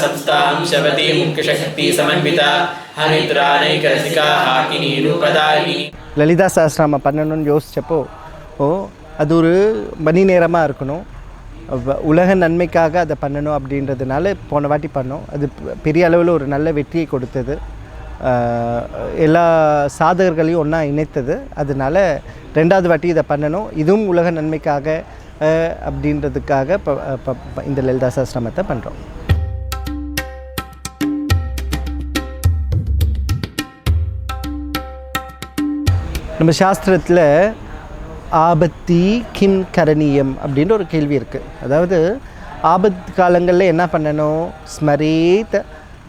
संस्थां शवती मुख्यशक्ति समन्विता हरिद्रानैकरसिका हाकिनी रूपदायिनी. லலிதா சஹஸ்ரநாமம் பண்ணணும்னு யோசித்தப்போ அது ஒரு மணி நேரமாக இருக்கணும், உலக நன்மைக்காக அதை பண்ணணும் அப்படின்றதுனால போன வாட்டி பண்ணோம். அது பெரிய அளவில் ஒரு நல்ல வெற்றியை கொடுத்தது, எல்லா சாதகர்களையும் ஒன்றா இணைத்தது. அதனால் ரெண்டாவது வாட்டி இதை பண்ணணும், இதுவும் உலக நன்மைக்காக அப்படின்றதுக்காக இந்த லலிதா சஹஸ்ரநாமத்தை பண்ணுறோம். நம்ம சாஸ்திரத்தில் ஆபத்தி கிம் கரணியம் அப்படின்ற ஒரு கேள்வி இருக்குது. அதாவது ஆபத்து காலங்களில் என்ன பண்ணணும்? ஸ்மரேத்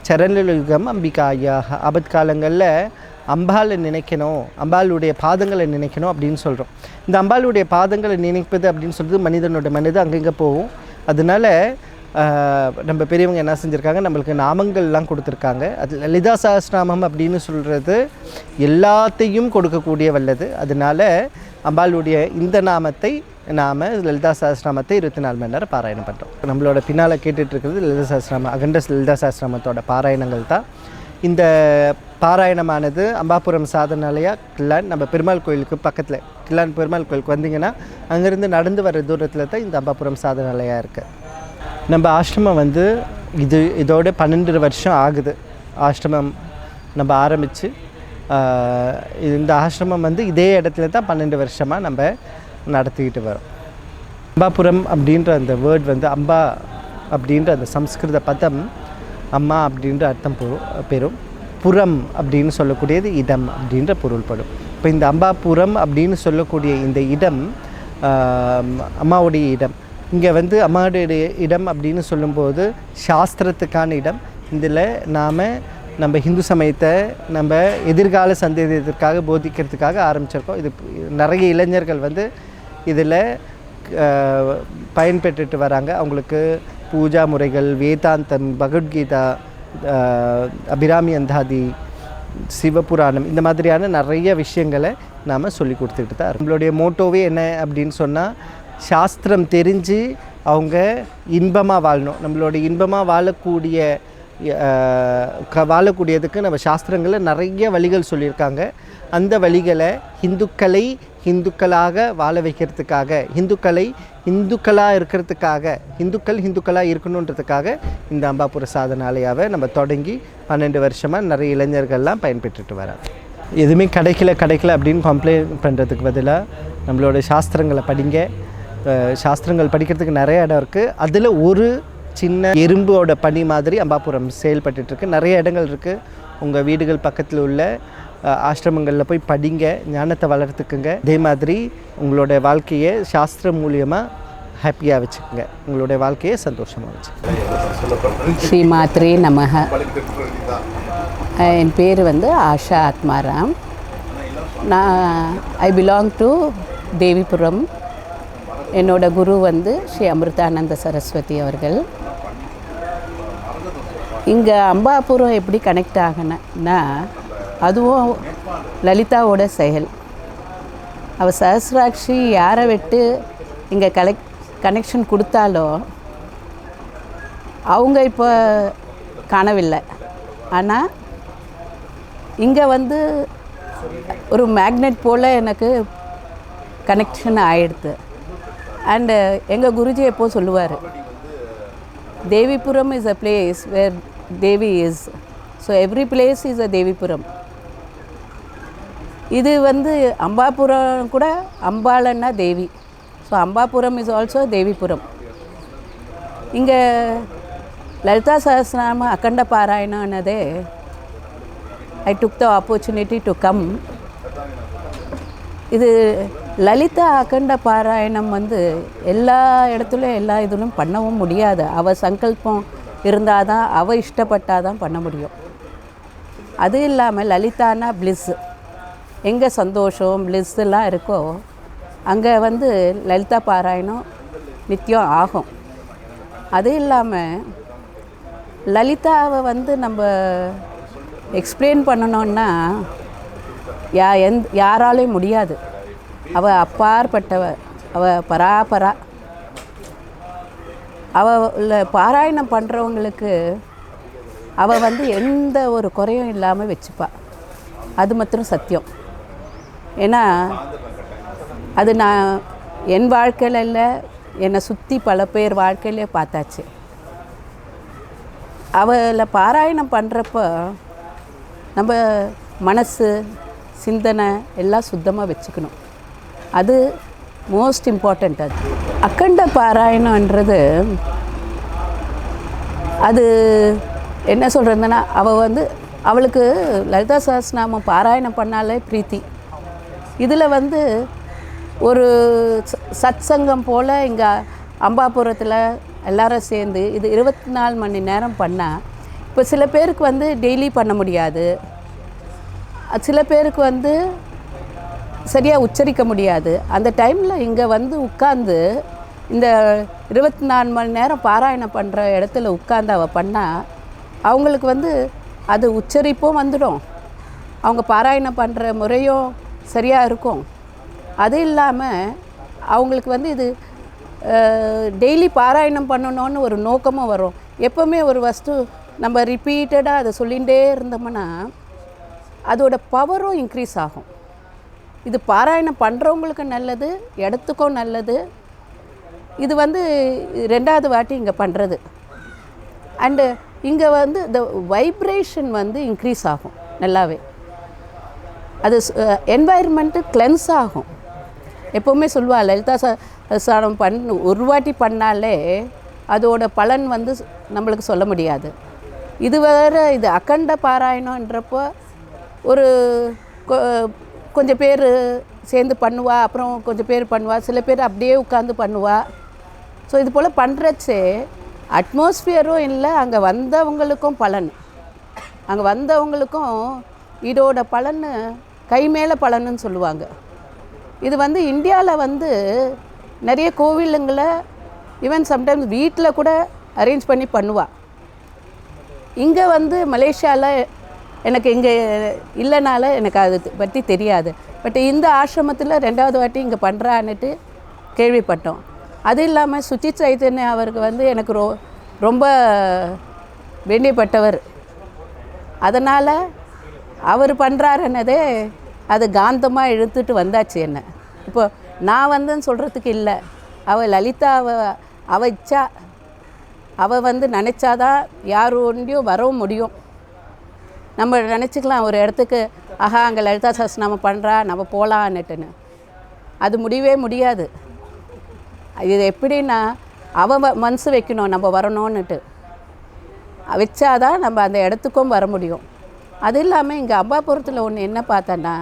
சரணயுகம் அம்பிகாயாக. ஆபத்து காலங்களில் அம்பாளை நினைக்கணும், அம்பாளுடைய பாதங்களை நினைக்கணும் அப்படின்னு சொல்கிறோம். இந்த அம்பாளுடைய பாதங்களை நினைப்பது அப்படின்னு சொல்கிறது மனிதனோட மனது அங்கங்கே போகும். அதனால் நம்ம பெரியவங்க என்ன செஞ்சுருக்காங்க, நம்மளுக்கு நாமங்கள்லாம் கொடுத்துருக்காங்க. அது லலிதா சஹஸ்ரநாமம் அப்படின்னு சொல்கிறது எல்லாத்தையும் கொடுக்கக்கூடிய வல்லது. அதனால் அம்பாளுடைய இந்த நாமத்தை நாம் லலிதா சஹஸ்ரநாமத்தை 24 மணி நேரம் பாராயணம் பண்ணுறோம். நம்மளோட பின்னால் கேட்டுட்ருக்கிறது லலிதா சஹஸ்ரநாமம், அகண்ட லலிதா சஹஸ்ரநாமத்தோட பாராயணங்கள் தான். இந்த பாராயணமானது அம்பாபுரம் சாதனாலயா கில்லான், நம்ம பெருமாள் கோயிலுக்கு பக்கத்தில் கில்லான் பெருமாள் கோயிலுக்கு வந்தீங்கன்னா அங்கேருந்து நடந்து வர தூரத்தில் தான் இந்த அம்பாபுரம் சாதனாலயா இருக்குது. நம்ம ஆசிரமம் இதோட 12 வருஷம் ஆகுது. ஆசிரமம் நம்ம ஆரம்பித்து இந்த ஆசிரமம் இதே இடத்துல தான் 12 வருஷமாக நம்ம நடத்திக்கிட்டு வரோம். அம்பாபுரம் அப்படின்ற அந்த வேர்ட் அம்பா அப்படின்ற அந்த சம்ஸ்கிருத பதம் அம்மா அப்படின்ற அர்த்தம் பெறும். புறம் அப்படின்னு சொல்லக்கூடியது இடம் அப்படின்ற பொருள்படும். இப்போ இந்த அம்பாபுரம் அப்படின்னு சொல்லக்கூடிய இந்த இடம் அம்மாவுடைய இடம். இங்கே அம்மாவுடைய இடம் அப்படின்னு சொல்லும்போது சாஸ்திரத்துக்கான இடம். இதில் நம்ம ஹிந்து சமயத்தை நம்ம எதிர்கால சந்தேகத்திற்காக போதிக்கிறதுக்காக ஆரம்பிச்சிருக்கோம். இது நிறைய இளைஞர்கள் இதில் பயன்பெற்றுட்டு வராங்க. அவங்களுக்கு பூஜா முறைகள், வேதாந்தம், பகவத்கீதா, அபிராமி அந்தாதி, சிவபுராணம், இந்த மாதிரியான நிறைய விஷயங்களை நாம் சொல்லி கொடுத்துக்கிட்டு தான். நம்மளுடைய மோட்டோவே என்ன அப்படின்னு சொன்னால், சாஸ்திரம் தெரிஞ்சு அவங்க இன்பமாக வாழணும். நம்மளோட இன்பமாக வாழக்கூடியதுக்கு நம்ம சாஸ்திரங்களில் நிறைய வழிகள் சொல்லியிருக்காங்க. அந்த வழிகளை ஹிந்துக்களாக வாழ வைக்கிறதுக்காக, இந்துக்களாக இருக்கிறதுக்காக, இந்துக்களாக இருக்கணுன்றதுக்காக இந்த அம்பாபுர சாதனாலயாவை நம்ம தொடங்கி 12 வருஷமாக நிறைய இளைஞர்கள்லாம் பயன்பெற்றுட்டு வராங்க. எதுவுமே கிடைக்கல அப்படின்னு கம்ப்ளைண்ட் பண்ணுறதுக்கு பதிலாக நம்மளோட சாஸ்திரங்களை படிங்க. சாஸ்திரங்கள் படிக்கிறதுக்கு நிறைய இடம் இருக்குது. அதில் ஒரு சின்ன எறும்போட பணி மாதிரி அம்பாபுரம் செயல்பட்டுருக்கு. நிறைய இடங்கள் இருக்குது. உங்கள் வீடுகள் பக்கத்தில் உள்ள ஆசிரமங்களில் போய் படிங்க, ஞானத்தை வளர்த்துக்குங்க. அதே மாதிரி உங்களோட வாழ்க்கையை சாஸ்திரம் மூலியமாக ஹாப்பியாக வச்சுக்கோங்க, உங்களுடைய வாழ்க்கையை சந்தோஷமாக வச்சுக்கோங்க. ஸ்ரீ மாத்ரே நமஹ. என் பேர் Asha Atmaram. I belong to Devipuram. என்னோட குரு ஸ்ரீ அமிர்தானந்த சரஸ்வதி அவர்கள். இங்கே அம்பாபுரம் எப்படி கனெக்ட் ஆகினா, அதுவும் லலிதாவோட செயல். அவள் சஹஸ்ராட்சி யாரை விட்டு இங்கே கனெக்ஷன் கொடுத்தாலோ அவங்க இப்போ காணவில்லை. ஆனால் இங்கே ஒரு மேக்னெட் போல் எனக்கு கனெக்ஷன் ஆகிடுது. அண்டு எங்கள் குருஜி எப்போது சொல்லுவார், Devipuram is a place where Devi is. So every place is a Devipuram. இது அம்பாபுரம் கூட அம்பாளன்னா Devi. So Ambapuram is also Devipuram. இங்கே லலிதா சஹஸ்ரநாம அகண்ட பாராயணானதே I took the opportunity to come. இது லலிதா அகண்ட பாராயணம் எல்லா இடத்துலையும் எல்லா இதுலையும் பண்ணவும் முடியாது. அவள் சங்கல்பம் இருந்தால் தான், அவள் இஷ்டப்பட்டால் தான் பண்ண முடியும். அது இல்லாமல் லலிதானா பிளிஸ், எங்கே சந்தோஷம் பிளிஸ்லாம் இருக்கோ அங்கே லலிதா பாராயணம் நித்தியம் ஆகும். அது இல்லாமல் லலிதாவை நம்ம எக்ஸ்பிளைன் பண்ணணுன்னா யாராலையும் முடியாது. அவள் அப்பாற்பட்டவ, அவள் பராபரா. அவள் பாராயணம் பண்ணுறவங்களுக்கு அவள் வந்து எந்த ஒரு குறையும் இல்லாமல் வச்சுப்பா. அது மாத்திரம் சத்தியம். ஏன்னா அது நான் என் வாழ்க்கையில் இல்லை, என்னை சுற்றி பல பேர் வாழ்க்கையிலே பார்த்தாச்சு. அவளை பாராயணம் பண்ணுறப்ப நம்ம மனசு சிந்தனை எல்லாம் சுத்தமாக வச்சுக்கணும். அது மோஸ்ட் இம்பார்ட்டண்ட். அது அக்கண்ட பாராயணன்றது அது என்ன சொல்கிறதுன்னா, அவள் வந்து அவளுக்கு லலிதா சஹஸ்ரநாமம் பாராயணம் பண்ணாலே பிரீத்தி. இதில் வந்து ஒரு சத்சங்கம் போல் இங்கே அம்பாபுரத்தில் எல்லாரும் சேர்ந்து இது 24 மணி நேரம் பண்ணால், இப்போ சில பேருக்கு வந்து டெய்லி பண்ண முடியாது, சில பேருக்கு வந்து சரியாக உச்சரிக்க முடியாது. அந்த டைமில் இங்கே வந்து உட்காந்து இந்த 24 மணி நேரம் பாராயணம் பண்ணுற இடத்துல உட்காந்து அவள் பண்ணால் அவங்களுக்கு வந்து அது உச்சரிப்பும் வந்துடும், அவங்க பாராயணம் பண்ணுற முறையும் சரியாக இருக்கும். அது இல்லாமல் அவங்களுக்கு வந்து இது டெய்லி பாராயணம் பண்ணணுன்னு ஒரு நோக்கமும் வரும். எப்போவுமே ஒரு வஸ்து நம்ம ரிப்பீட்டடாக அதை சொல்லிகிட்டே இருந்தோம்னா அதோட பவரும் இன்க்ரீஸ் ஆகும். இது பாராயணம் பண்ணுறவங்களுக்கு நல்லது, இடத்துக்கும் நல்லது. இது வந்து 2வது வாட்டி இங்கே பண்ணுறது. அண்டு இங்கே வந்து இந்த வைப்ரேஷன் வந்து இன்க்ரீஸ் ஆகும் நல்லாவே. அது என்வாயர்மெண்ட்டு கிளென்ஸ் ஆகும். எப்போவுமே சொல்லுவாள் லலிதா சஹஸ்ரநாமம் ஒரு வாட்டி பண்ணாலே அதோட பலன் வந்து நம்மளுக்கு சொல்ல முடியாது. இது வேறு இது அக்கண்ட பாராயணன்றப்போ ஒரு கொஞ்சம் பேர் சேர்ந்து பண்ணுவா, அப்புறம் கொஞ்சம் பேர் பண்ணுவா, சில பேர் அப்படியே உட்காந்து பண்ணுவா. ஸோ இது போல் பண்ணுறச்சே அட்மாஸ்ஃபியரும் இல்லை, அங்கே வந்தவங்களுக்கும் பலன், அங்கே வந்தவங்களுக்கும் இதோட பலன் கை மேலே பலன்னு சொல்லுவாங்க. இது வந்து இந்தியாவில் வந்து நிறைய கோவிலுங்களை ஈவன் சம்டைம்ஸ் வீட்டில் கூட அரேஞ்ச் பண்ணி பண்ணுவாள். இங்கே வந்து மலேசியாவில் எனக்கு இங்கே இல்லைனால எனக்கு அது பற்றி தெரியாது. பட் இந்த ஆசிரமத்தில் 2வது வாட்டி இங்கே பண்ணுறான்னுட்டு கேள்விப்பட்டோம். அது இல்லாமல் சுச்சித் சைத்தன்யா அவருக்கு வந்து எனக்கு ரொம்ப வேண்டியப்பட்டவர். அதனால் அவர் பண்ணுறாருன்னதே அது காந்தமாக இழுத்துட்டு வந்தாச்சு என்ன. இப்போ நான் வந்துன்னு சொல்கிறதுக்கு இல்லை, அவள் லலிதா அவள் இச்சா, அவள் வந்து நினச்சாதான் யார் ஒன்றையும் வரவும் முடியும். நம்ம நினச்சிக்கலாம் ஒரு இடத்துக்கு ஆஹா அங்கே லலிதா சஹஸ்ரநாமம் பண்ணுறா நம்ம போகலான்னுட்டுன்னு, அது முடியவே முடியாது. இது எப்படின்னா அவள் மனசு வைக்கணும் நம்ம வரணும்னுட்டு, வச்சாதான் நம்ம அந்த இடத்துக்கும் வர முடியும். அது இல்லாமல் இங்கே அம்பாபுரத்தில் ஒன்று என்ன பார்த்தேன்னா,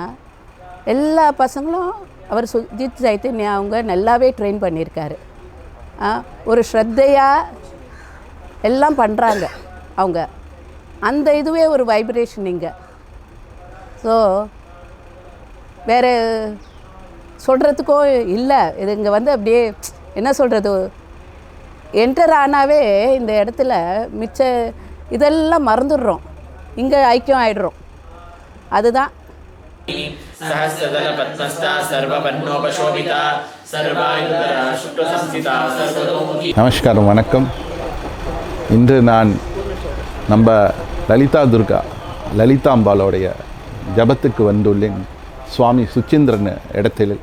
எல்லா பசங்களும் அவர் சுஜித் சைத்தன்யா அவங்க நல்லாவே ட்ரெயின் பண்ணியிருக்காரு. ஒரு ஸ்ரத்தையாக எல்லாம் பண்ணுறாங்க அவங்க. அந்த இதுவே ஒரு வைப்ரேஷன் இங்கே. ஸோ வேறு சொல்கிறதுக்கோ இல்லை. இது இங்கே வந்து அப்படியே என்ன சொல்கிறது, என்டர் ஆனாவே இந்த இடத்துல மிச்ச இதெல்லாம் மறந்துடுறோம், இங்கே ஐக்கியம் ஆகிடுறோம். அதுதான் சஹஸ்ரதல பத்மஸ்தா சர்வபன்னோபசோபிதா சர்வாயுதரா சுக்லசம்சிதா சர்வதோமுகி. நமஸ்காரம், வணக்கம். இன்று நான் நம்ம லலிதா துர்கா லலிதாம்பாலோடைய ஜபத்துக்கு வந்துள்ளேன். சுவாமி சுச்சீந்திரன் இடத்தில்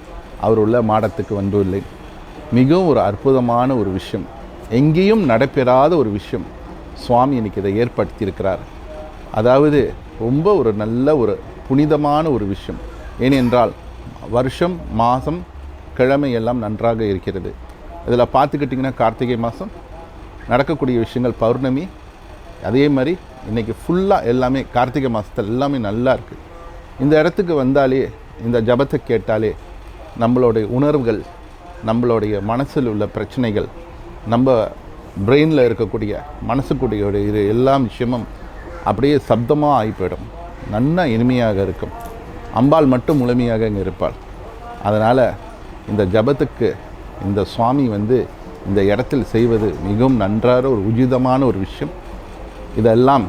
அவர் உள்ள மாடத்துக்கு வந்துள்ளேன். மிகவும் ஒரு அற்புதமான ஒரு விஷயம், எங்கேயும் நடைபெறாத ஒரு விஷயம் சுவாமி இன்னைக்கு இதை ஏற்படுத்தியிருக்கிறார். அதாவது ரொம்ப ஒரு நல்ல ஒரு புனிதமான ஒரு விஷயம். ஏனென்றால் வருஷம் மாதம் கிழமை எல்லாம் நன்றாக இருக்கிறது. இதில் பார்த்துக்கிட்டிங்கன்னா கார்த்திகை மாதம் நடக்கக்கூடிய விஷயங்கள், பௌர்ணமி, அதே மாதிரி இன்றைக்கி ஃபுல்லாக எல்லாமே கார்த்திகை மாதத்தில் எல்லாமே நல்லா இருக்குது. இந்த இடத்துக்கு வந்தாலே, இந்த ஜபத்தை கேட்டாலே நம்மளுடைய உணர்வுகள், நம்மளுடைய மனசில் உள்ள பிரச்சனைகள், நம்ம பிரெயினில் இருக்கக்கூடிய மனசுக்குடைய இது எல்லா விஷயமும் அப்படியே சப்தமாக ஆகி போயிடும். நன்னா இனிமையாக இருக்கும். அம்பாள் மட்டும் முழுமையாக இங்கே இருப்பாள். அதனால் இந்த ஜபத்துக்கு இந்த சுவாமி வந்து இந்த இடத்தில் செய்வது மிகவும் நன்றாக ஒரு உச்சிதமான ஒரு விஷயம். இதெல்லாம்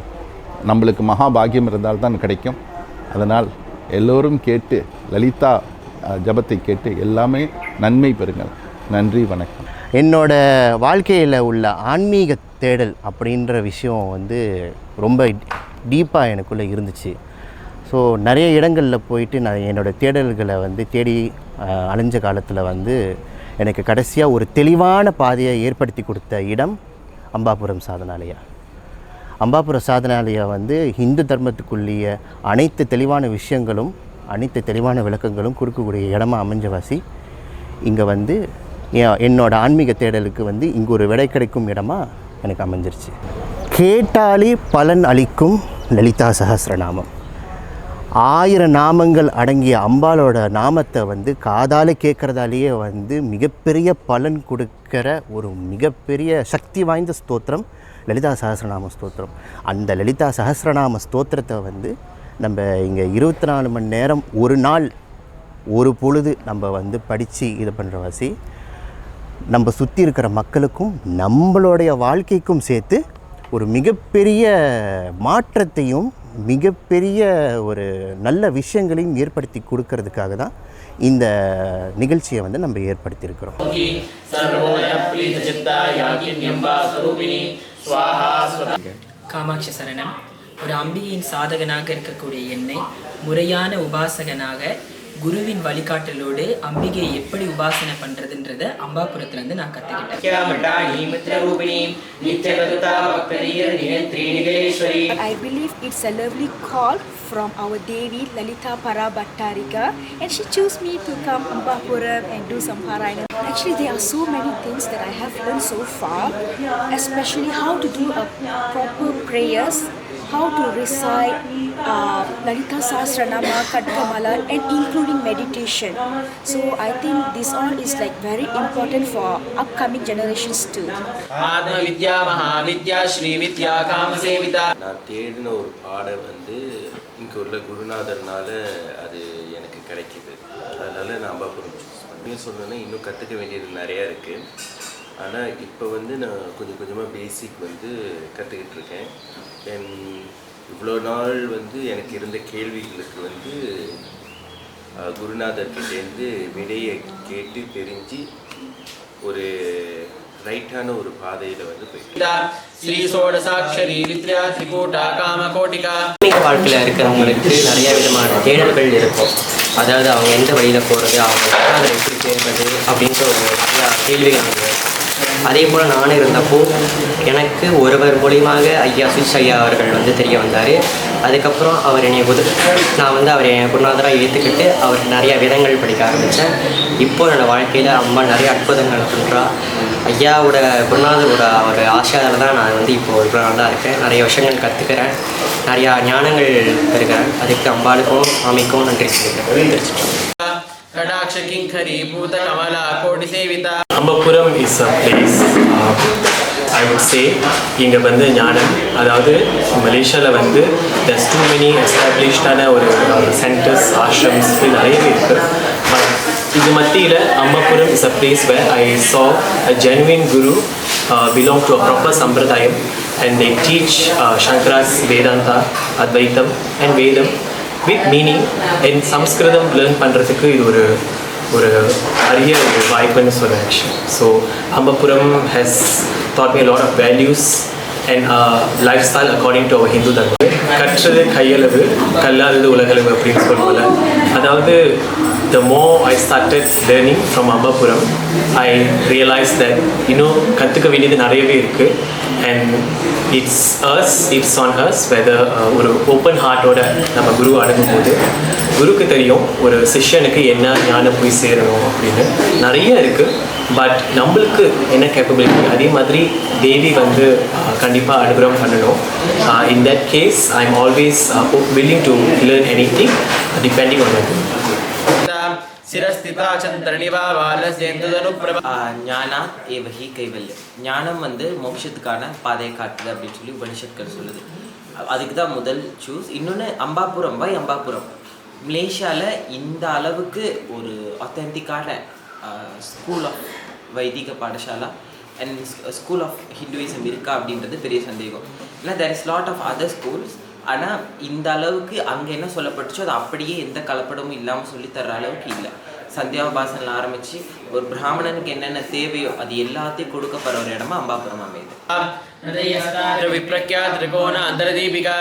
நம்மளுக்கு மகாபாகியம் இருந்தால் தான் கிடைக்கும். அதனால் எல்லோரும் கேட்டு லலிதா ஜபத்தை கேட்டு எல்லாமே நன்மை பெறுங்கள். நன்றி, வணக்கம். என்னோட வாழ்க்கையில் உள்ள ஆன்மீக தேடல் அப்படின்ற விஷயம் வந்து ரொம்ப டீப்பாக எனக்குள்ளே இருந்துச்சு. ஸோ நிறைய இடங்களில் போயிட்டு நான் என்னோடய தேடல்களை வந்து தேடி அலைஞ்ச காலத்தில் வந்து எனக்கு கடைசியாக ஒரு தெளிவான பாதையை ஏற்படுத்தி கொடுத்த இடம் அம்பாபுரம் சாதனாலயா. அம்பாபுரம் சாதனாலயா வந்து இந்து தர்மத்துக்குள்ளேய அனைத்து தெளிவான விஷயங்களும் அனைத்து தெளிவான விளக்கங்களும் கொடுக்கக்கூடிய இடமா அமைஞ்சவாசி இங்கே வந்து என்னோடய ஆன்மீக தேடலுக்கு வந்து இங்கே ஒரு விடை கிடைக்கும் இடமா எனக்கு அமைஞ்சிருச்சு. கேட்டாலே பலன் அளிக்கும் லலிதா சஹஸ்ரநாமம். 1000 நாமங்கள் அடங்கிய அம்பாலோட நாமத்தை வந்து காதால் கேட்குறதாலேயே வந்து மிகப்பெரிய பலன் கொடுக்கிற ஒரு மிகப்பெரிய சக்தி வாய்ந்த ஸ்தோத்திரம் லலிதா சஹஸ்ரநாம ஸ்தோத்திரம். அந்த லலிதா சஹஸ்ரநாம ஸ்தோத்திரத்தை வந்து நம்ம இங்கே 24 மணி நேரம் ஒரு நாள் ஒரு பொழுது நம்ம வந்து படித்து இது பண்ணுற வாசி நம்ம சுற்றி இருக்கிற மக்களுக்கும் நம்மளுடைய வாழ்க்கைக்கும் சேர்த்து ஒரு மிகப்பெரிய மாற்றத்தையும் மிகப்பெரிய ஒரு நல்ல விஷயங்களையும் ஏற்படுத்தி கொடுக்கறதுக்காக தான் இந்த நிகழ்ச்சியை வந்து நம்ம ஏற்படுத்தியிருக்கிறோம். காமாட்சி சரணம். ஒரு அம்பிகையின் சாதகனாக இருக்கக்கூடிய என்னை முறையான உபாசகனாக குருவின் வழிகாட்டலோடு அம்பிகையை எப்படி உபாசனை பண்றதுன்றத அம்பாபுரத்துலேருந்து நான் கற்றுக்கிட்டேன். I believe it's a lovely call from our Devi Lalita Parabhattarika, and she chose me to come Ambapuram and do some Parayana. Actually, there are so many things that I have learned so far, especially how to do a proper prayers, how to recite Lalita Sahasranama, Kadgamala, and including meditation. So I think this all is like very important for upcoming generations too. Adha Vidya Mahavidya Shri Vidya Kamasevita. நான் தேடின ஒரு பாடம் வந்து இங்கே உள்ள குருநாதர்னால அது எனக்கு கிடைக்கிது. அதனால் நான் அம்பாபுரம் சொன்னேன்னா இன்னும் கற்றுக்க வேண்டியது நிறையா இருக்குது. ஆனால் இப்போ வந்து நான் கொஞ்சம் கொஞ்சமாக பேசிக் வந்து கற்றுக்கிட்டு இருக்கேன். இவ்வளோ நாள் வந்து எனக்கு இருந்த கேள்விகளுக்கு வந்து குருநாதர்கிட்டேருந்து விடையை கேட்டு தெரிஞ்சு ஒரு ரைட்டான ஒரு பாதையில் வந்து போயிட்டு ஸ்ரீ சோடசாட்சரி வித்யா திரிகூட்டா காமகோட்டிகா. வாழ்க்கையில் இருக்கிறவங்களுக்கு நிறைய விதமான தேடல்கள் இருக்கும். அதாவது அவங்க எந்த வழியில் போகிறது, அவங்க அதை எப்படி தேடுறது அப்படின்ற ஒரு நிறையா கேள்விகள் இருக்கும். அதே போல் நானும் இருந்தப்போ எனக்கு ஒருவர் மூலியமாக ஐயா சுவிஸ் ஐயா அவர்கள் வந்து தெரிய வந்தார். அதுக்கப்புறம் அவர் என்னை நான் வந்து அவரை என் குருநாதராக ஏற்றுக்கிட்டு அவர் நிறையா விதங்கள் படிக்க ஆரம்பித்தேன். இப்போது என்னோடய வாழ்க்கையில் அம்மா நிறைய அற்புதங்கள் பண்ணுறா. ஐயாவோட குருநாதரோட ஒரு ஆசையால் தான் நான் வந்து இப்போது ஒரு குருநாதராக இருக்கேன். நிறைய விஷயங்கள் கற்றுக்கிறேன், நிறையா ஞானங்கள் பெறுகிறேன். அதுக்கு அம்பாளுக்கும் சாமிக்கும் நன்றி சொல்லிக்கிறேன். Kadaksha Kinkari Bhuta Kamala Kodi Sevita. Ambapuram is a place I would say இங்கே வந்து ஞானம், அதாவது மலேசியாவில் வந்து there's too many established ஒரு centers, ashrams நிறையவே இருக்குது. இது மத்தியில் அம்பாபுரம் is a place where I saw a genuine guru belong to a proper sampradayam and they teach Shankara's Vedanta, Advaitam and Vedam with meaning. in Sanskritam learn பண்ணுறதுக்கு இது ஒரு அரிய ஒரு வாய்ப்புன்னு சொல்ல actually. So Ambapuram has taught me a lot of values and lifestyle according to our Hindu dharma. கற்றது கையளவு கல்லாதது உலகளவு அப்படின்னு சொல்லுவோம்ல. அதாவது the more I started learning from Ambapuram, I realized that கற்றுக்க வேண்டியது நிறையவே இருக்குது. and it's on us whether ஒரு open ஹார்ட்டோட நம்ம குரு அணுகும்போது குருக்கு தெரியும் ஒரு சிஷ்யனுக்கு என்ன ஞானம் போய் சேரணும் அப்படின்னு நிறைய இருக்குது. பட் நம்மளுக்கு என்ன கேப்பபிலிட்டி, அதே மாதிரி தேவி வந்து கண்டிப்பாக அனுகிரகம் பண்ணணும். In that case I am always willing to learn anything depending on my guru. ஞானாத் ஏவஹி கைவல்யம். ஞானம் வந்து மோட்சத்துக்கான பாதையை காட்டுது அப்படின்னு சொல்லி உபனிஷத்கள் சொல்லுது. அதுக்கு தான் முதல் சூஸ். இன்னொன்று அம்பாபுரம். அம்பாபுரம் மலேசியாவில் இந்த அளவுக்கு ஒரு ஆத்தென்டிக்கான ஸ்கூல் ஆஃப் வைதிக பாடசாலா அண்ட் ஸ்கூல் ஆஃப் ஹிந்துயிசம் இருக்கா அப்படின்றது பெரிய சந்தேகம். ஏன்னா there is lot of other schools. ஆனால் இந்த அளவுக்கு அங்கே என்ன சொல்லப்பட்டுச்சோ அது அப்படியே எந்த கலப்படமும் இல்லாமல் சொல்லித்தர அளவுக்கு இல்லை. சந்தியாபாசனில் ஆரம்பித்து ஒரு பிராமணனுக்கு என்னென்ன தேவையோ அது எல்லாத்தையும் கொடுக்கப்படுற ஒரு இடமா அம்பாபுரம் அமையுது. விப்ரக்யா திரிகோண அந்தரதீபிகா